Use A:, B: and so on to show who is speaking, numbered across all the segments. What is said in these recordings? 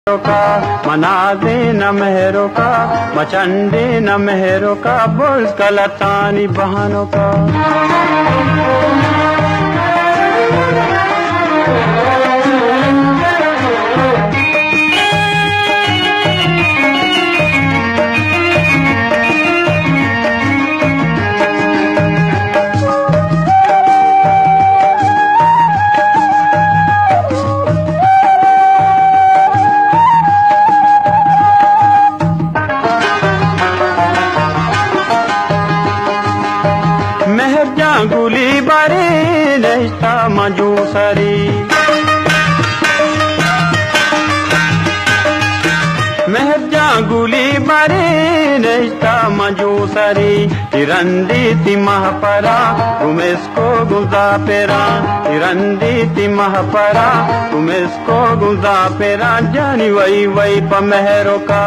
A: का मनादे न मेहरों का मचंडे न मेहरों का बुर्ज कलतानी बहनों का। गुली बारी रिश्ता मजूसरी महजा गुली बारी रिश्ता मजूसरी तिरंदी तिमह परा तुम इसको गुजा पेरा तिरंदी तिमह परा तुम इसको गुजा पेरा जानी वही वही पमहरों का।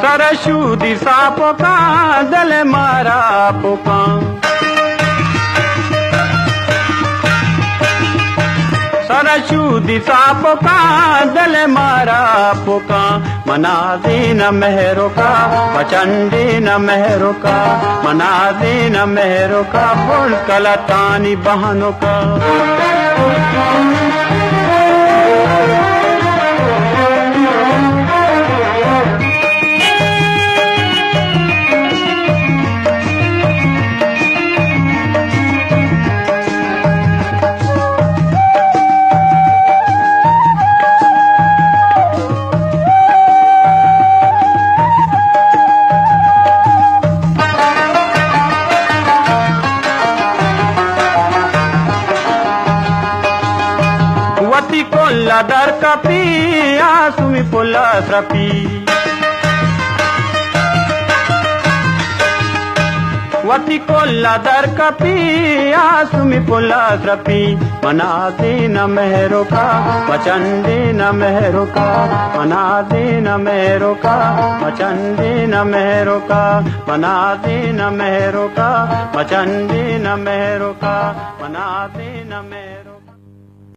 A: सरशु दिशा पोका दल मारा पोका सरशु दिशा पोका दल मारा पोका मनादे न मेहरों का मचंडे न मेहरों का मनादे न मेहरों का बुर्ज कलतानी बहनों का। वती कोल्ला दर कपी आसुमी पोला स्रपी वती कोल्ला दर कपी आसुमी पोला स्रपी मनादे न मेहरों का मचंडे न मेहरों का मनादे न मेहरों का मचंडे न मेहरों का मनादे न मेहरों का मचंडे न मेहरों का मनादे न मेहरों